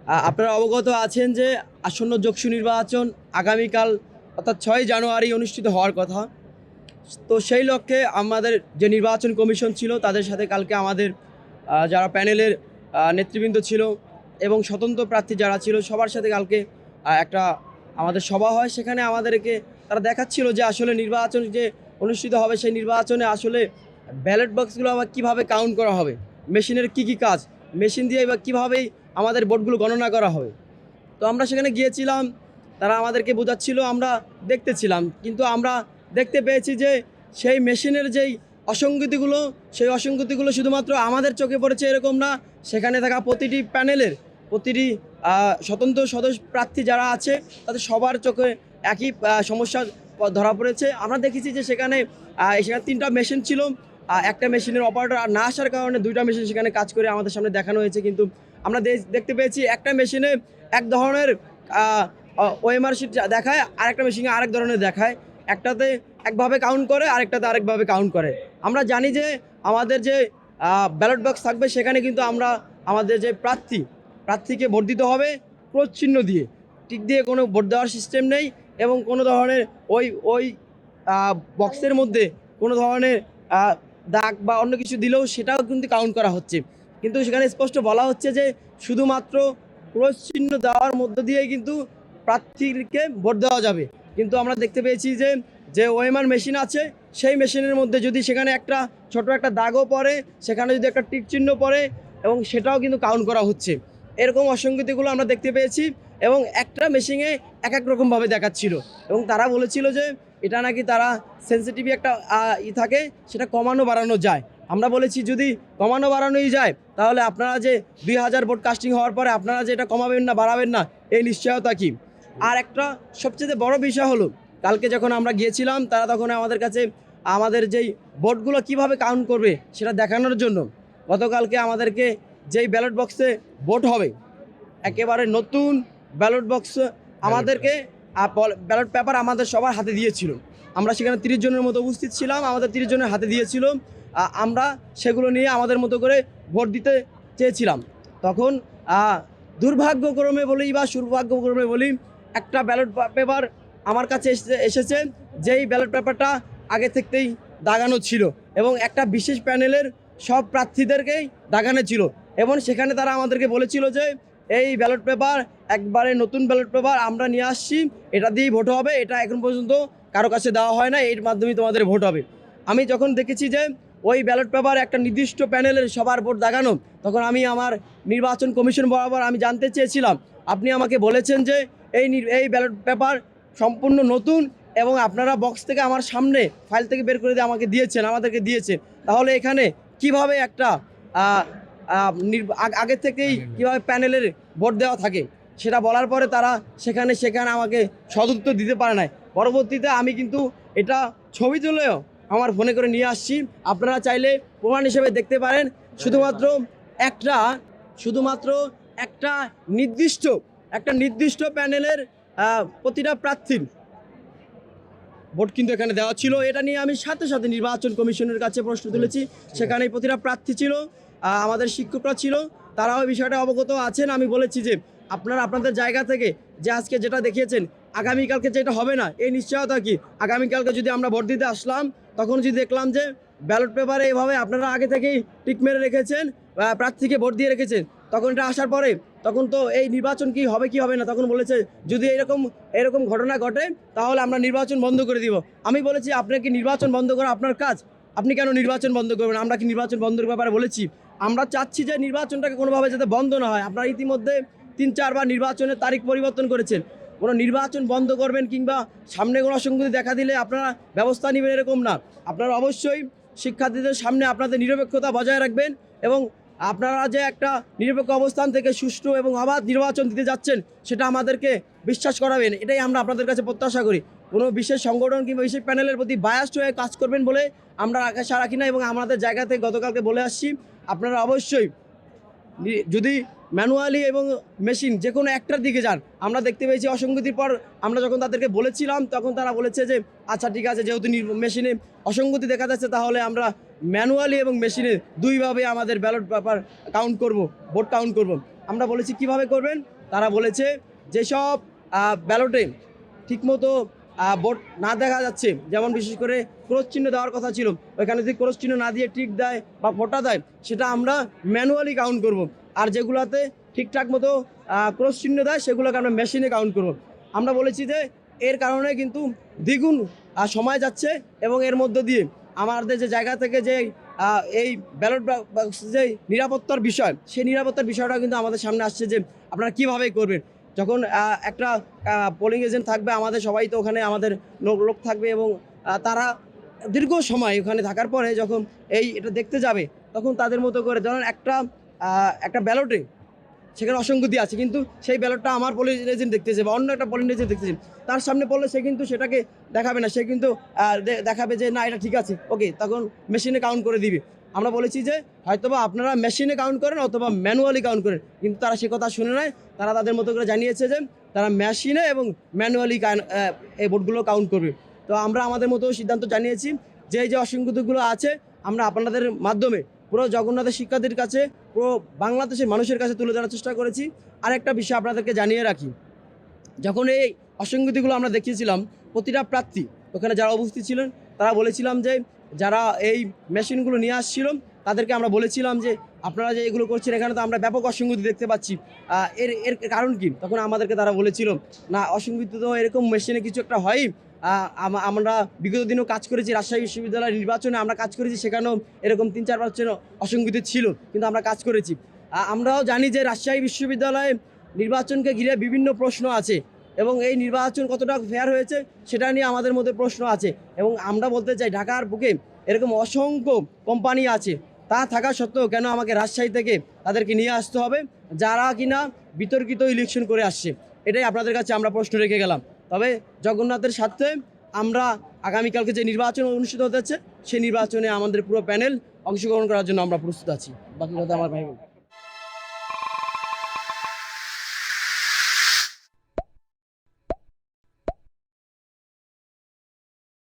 আপনারা অবগত আছেন যে আসন্ন যোগসু নির্বাচন আগামীকাল অর্থাৎ 6 জানুয়ারি অনুষ্ঠিত হওয়ার কথা। তো সেই লক্ষ্যে আমাদের যে নির্বাচন কমিশন ছিল তাদের সাথে কালকে আমাদের যারা প্যানেলের নেতৃবৃন্দ ছিল এবং স্বতন্ত্র প্রার্থী যারা ছিল সবার সাথে কালকে একটা আমাদের সভা হয়। সেখানে আমাদেরকে তারা দেখাচ্ছিল যে আসলে নির্বাচন যে অনুষ্ঠিত হবে সেই নির্বাচনে আসলে ব্যালট বক্সগুলো আবার কীভাবে কাউন্ট করা হবে, মেশিনের কি কাজ, মেশিন দিয়ে বা কীভাবেই আমাদের ভোটগুলো গণনা করা হবে। তো আমরা সেখানে গিয়েছিলাম, তারা আমাদেরকে বোঝাচ্ছিল, আমরা দেখতেছিলাম, কিন্তু আমরা দেখতে পেয়েছি যে সেই মেশিনের যেই অসঙ্গতিগুলো, সেই অসঙ্গতিগুলো শুধুমাত্র আমাদের চোখে পড়েছে এরকম না, সেখানে থাকা প্রতিটি প্যানেলের প্রতিটি স্বতন্ত্র সদস্য প্রার্থী যারা আছে তাদের সবার চোখে একই সমস্যা ধরা পড়েছে। আমরা দেখেছি যে সেখানে 3টা মেশিন ছিল, একটা মেশিনের অপারেটর না আসার কারণে 2টা মেশিন সেখানে কাজ করে আমাদের সামনে দেখানো হয়েছে। কিন্তু আমরা দেখতে পেয়েছি একটা মেশিনে এক ধরনের ওএমআর শিট দেখায়, আরেকটা মেশিনে আরেক ধরনের দেখায়। একটাতে একভাবে কাউন্ট করে, আরেকটাতে আরেকভাবে কাউন্ট করে। আমরা জানি যে আমাদের যে ব্যালট বক্স থাকবে সেখানে কিন্তু আমরা আমাদের যে প্রার্থীকে ভোট দিতে হবে ক্রস চিহ্ন দিয়ে, টিক দিয়ে কোনো ভোট দেওয়ার সিস্টেম নেই এবং কোনো ধরনের ওই বক্সের মধ্যে কোনো ধরনের দাগ বা অন্য কিছু দিলেও সেটাও কিন্তু কাউন্ট করা হচ্ছে। কিন্তু সেখানে স্পষ্ট বলা হচ্ছে যে শুধুমাত্র ক্রস চিহ্ন দেওয়ার মধ্য দিয়েই কিন্তু প্রার্থীকে ভোট দেওয়া যাবে। কিন্তু আমরা দেখতে পেয়েছি যে ওএমআর মেশিন আছে সেই মেশিনের মধ্যে যদি সেখানে একটা ছোট একটা দাগও পড়ে, সেখানে যদি একটা টিক চিহ্ন পড়ে এবং সেটাও কিন্তু কাউন্ট করা হচ্ছে। এরকম অসঙ্গতিগুলো আমরা দেখতে পেয়েছি এবং একটা মেশিনে এক এক রকমভাবে দেখাচ্ছিল এবং তারা বলেছিল যে এটা নাকি তারা সেন্সিটিভ একটা থাকে, সেটা কমানো বাড়ানো যায়। আমরা বলেছি যদি কমানো বাড়ানোই যায় তাহলে আপনারা যে 2000 ভোট কাস্টিং হওয়ার পরে আপনারা যে এটা কমাবেন না বাড়াবেন না এই নিশ্চয়তা কি। আর একটা সবচেয়ে বড় বিষয় হলো কালকে যখন আমরা গিয়েছিলাম তারা তখন আমাদের কাছে আমাদের যেই ভোটগুলো কিভাবে কাউন্ট করবে সেটা দেখানোর জন্য গতকালকে আমাদেরকে যেই ব্যালট বক্সে ভোট হবে একেবারে নতুন ব্যালট বক্স আমাদেরকে ব্যালট পেপার আমাদের সবার হাতে দিয়েছিল। আমরা সেখানে 30 জনের মতো উপস্থিত ছিলাম, আমাদের 30 জনের হাতে দিয়েছিল। আমরা সেগুলো নিয়ে আমাদের মতো করে ভোট দিতে চেয়েছিলাম। তখন দুর্ভাগ্যক্রমে বলি বা সৌভাগ্যক্রমে বলি একটা ব্যালট পেপার আমার কাছে এসেছে যেই ব্যালট পেপারটা আগে থেকেই দাগানো ছিল এবং একটা বিশেষ প্যানেলের সব প্রার্থীদেরকেই দাগানো ছিল এবং সেখানে তারা আমাদেরকে বলেছিল যে এই ব্যালট পেপার একবারে নতুন ব্যালট পেপার আমরা নিয়ে আসছি, এটা দিয়েই ভোট হবে, এটা এখন পর্যন্ত কারো কাছে দেওয়া হয় না, এর মাধ্যমেই তোমাদের ভোট হবে। আমি যখন দেখেছি যে ওই ব্যালট পেপার একটা নির্দিষ্ট প্যানেলের সবার ভোট দাগানো, তখন আমি আমার নির্বাচন কমিশন বরাবর আমি জানতে চেয়েছিলাম, আপনি আমাকে বলেছেন যে এই ব্যালট পেপার সম্পূর্ণ নতুন এবং আপনারা বক্স থেকে আমার সামনে ফাইল থেকে বের করে দিয়ে আমাদেরকে দিয়েছেন, তাহলে এখানে কিভাবে একটা আগে থেকেই কীভাবে প্যানেলের ভোট দেওয়া থাকে সেটা বলার পরে তারা সেখানে আমাকে সদুত্তর দিতে পারে নাই। পরবর্তীতে আমি কিন্তু এটা ছবি তুলেও আমার ফোনে করে নিয়ে আসছি, আপনারা চাইলে প্রমাণ হিসেবে দেখতে পারেন। শুধুমাত্র একটা নির্দিষ্ট প্যানেলের প্রতিটা প্রার্থীর ভোট কিন্তু এখানে দেওয়া ছিল। এটা নিয়ে আমি সাথে নির্বাচন কমিশনের কাছে প্রশ্ন তুলেছি, সেখানে প্রতিটা প্রার্থী ছিল, আমাদের শিক্ষকরা ছিল, তারাও বিষয়টা অবগত আছেন। আমি বলেছি যে আপনারা আপনাদের জায়গা থেকে যে আজকে যেটা দেখিয়েছেন আগামীকালকে যেটা হবে না এই নিশ্চয়তা কি। আগামীকালকে যদি আমরা ভোট দিতে আসলাম তখন যদি দেখলাম যে ব্যালট পেপারে এভাবে আপনারা আগে থেকেই টিক মেরে রেখেছেন, প্রার্থীকে ভোট দিয়ে রেখেছেন, তখন এটা আসার পরে তখন তো এই নির্বাচন কি হবে না, তখন বলেছে যদি এরকম ঘটনা ঘটে তাহলে আমরা নির্বাচন বন্ধ করে দিব। আমি বলেছি আপনার কি নির্বাচন বন্ধ করা আপনার কাজ, আপনি কেন নির্বাচন বন্ধ করবেন? আমরা কি নির্বাচন বন্ধের ব্যাপারে বলেছি? আমরা চাচ্ছি যে নির্বাচনটাকে কোনোভাবে যাতে বন্ধ না হয়। আপনারা ইতিমধ্যে 3-4 বার নির্বাচনের তারিখ পরিবর্তন করেছেন, কোনো নির্বাচন বন্ধ করবেন কিংবা সামনে কোনো অসঙ্গতি দেখা দিলে আপনারা ব্যবস্থা নেবেন এরকম না। আপনারা অবশ্যই শিক্ষার্থীদের সামনে আপনাদের নিরপেক্ষতা বজায় রাখবেন এবং আপনারা যে একটা নিরপেক্ষ অবস্থান থেকে সুষ্ঠু এবং অবাধ নির্বাচন দিতে যাচ্ছেন সেটা আমাদেরকে বিশ্বাস করাবেন, এটাই আমরা আপনাদের কাছে প্রত্যাশা করি। কোনো বিশেষ সংগঠন কিংবা বিশেষ প্যানেলের প্রতি বায়াসড হয়ে কাজ করবেন বলে আমরা আশা রাখি না এবং আমাদের জায়গা থেকে গতকালকে বলে আসছি আপনারা অবশ্যই যদি ম্যানুয়ালি এবং মেশিন যে কোনো একটার দিকে যান। আমরা দেখতে পেয়েছি অসঙ্গতির পর আমরা যখন তাদেরকে বলেছিলাম তখন তারা বলেছে যে আচ্ছা ঠিক আছে, যেহেতু মেশিনে অসঙ্গতি দেখা যাচ্ছে তাহলে আমরা ম্যানুয়ালি এবং মেশিনে দুইভাবে আমাদের ব্যালট পেপার কাউন্ট করব, ভোট কাউন্ট করব। আমরা বলেছি কিভাবে করবেন, তারা বলেছে যেসব ব্যালটে ঠিকমতো ভোট না দেখা যাচ্ছে, যেমন বিশেষ করে ক্রস চিহ্ন দেওয়ার কথা ছিল, ওইখানে যদি ক্রস চিহ্ন না দিয়ে টিক দেয় বা ফোঁটা দেয়, সেটা আমরা ম্যানুয়ালি কাউন্ট করব। আর যেগুলোতে ঠিকঠাক মতো ক্রস চিহ্ন দেয় সেগুলোকে আমরা মেশিনে কাউন্ট করব। আমরা বলেছি যে এর কারণে কিন্তু দ্বিগুণ সময় যাচ্ছে এবং এর মধ্য দিয়ে আমাদের যে জায়গা থেকে যে এই ব্যালট যে নিরাপত্তার বিষয়, সেই নিরাপত্তার বিষয়টা কিন্তু আমাদের সামনে আসছে যে আপনারা কীভাবে করবেন। যখন একটা পোলিং এজেন্ট থাকবে, আমাদের সবাই তো ওখানে আমাদের লোক থাকবে এবং তারা দীর্ঘ সময় ওখানে থাকার পরে যখন এটা দেখতে যাবে, তখন তাদের মতো করে ধরেন একটা ব্যালটে সেখানে অসঙ্গতি আছে, কিন্তু সেই ব্যালটটা আমার পোলিং এজেন্ট দেখতেছে বা অন্য একটা পোলিং এজেন্ট দেখতেছে, তার সামনে পড়লে সে কিন্তু সেটাকে দেখাবে না, সে কিন্তু দেখাবে যে না এটা ঠিক আছে, ওকে, তখন মেশিনে কাউন্ট করে দিবে। আমরা বলেছি যে হয়তোবা আপনারা মেশিনে কাউন্ট করেন অথবা ম্যানুয়ালি কাউন্ট করেন, কিন্তু তারা সে কথা শুনে নেয়। তারা তাদের মতো করে জানিয়েছে যে তারা মেশিনে এবং ম্যানুয়ালি এই ভোটগুলো কাউন্ট করবে। তো আমরা আমাদের মতো সিদ্ধান্ত জানিয়েছি যে এই যে অসঙ্গতিগুলো আছে আমরা আপনাদের মাধ্যমে পুরো জগন্নাথের শিক্ষার্থীর কাছে, পুরো বাংলাদেশের মানুষের কাছে তুলে ধরার চেষ্টা করেছি। আরেকটা বিষয় আপনাদেরকে জানিয়ে রাখি, যখন এই অসঙ্গতিগুলো আমরা দেখিয়েছিলাম, প্রতিটা প্রার্থী ওখানে যারা উপস্থিত ছিলেন তারা বলেছিলাম যে যারা এই মেশিনগুলো নিয়ে আসছিল তাদেরকে আমরা বলেছিলাম যে আপনারা যে এগুলো করছেন এখানে তো আমরা ব্যাপক অসঙ্গতি দেখতে পাচ্ছি, এর এর কারণ কি? তখন আমাদেরকে তারা বলেছিল না, অসঙ্গতি তো এরকম মেশিনে কিছু একটা হয়ই। আমরা বিগত দিনেও কাজ করেছি, রাজশাহী বিশ্ববিদ্যালয়ের নির্বাচনে আমরা কাজ করেছি, সেখানেও এরকম 3-4% অসঙ্গতি ছিল, কিন্তু আমরা কাজ করেছি। আমরাও জানি যে রাজশাহী বিশ্ববিদ্যালয়ে নির্বাচনকে ঘিরে বিভিন্ন প্রশ্ন আছে এবং এই নির্বাচন কতটা ফেয়ার হয়েছে সেটা নিয়ে আমাদের মধ্যে প্রশ্ন আছে। এবং আমরা বলতে চাই ঢাকার বুকে এরকম অসংখ্য কোম্পানি আছে, তা থাকা সত্ত্বেও কেন আমাকে রাজশাহী থেকে তাদেরকে নিয়ে আসতে হবে যারা কিনা বিতর্কিত ইলেকশন করে আসছে? এটাই আপনাদের কাছে আমরা প্রশ্ন রেখে গেলাম। তবে জগন্নাথের স্বার্থে আমরা আগামীকালকে যে নির্বাচন অনুষ্ঠিত হতে যাচ্ছে সেই নির্বাচনে আমাদের পুরো প্যানেল অংশগ্রহণ করার জন্য আমরা প্রস্তুত আছি। বাকি কথা আমার ভাই বলুন।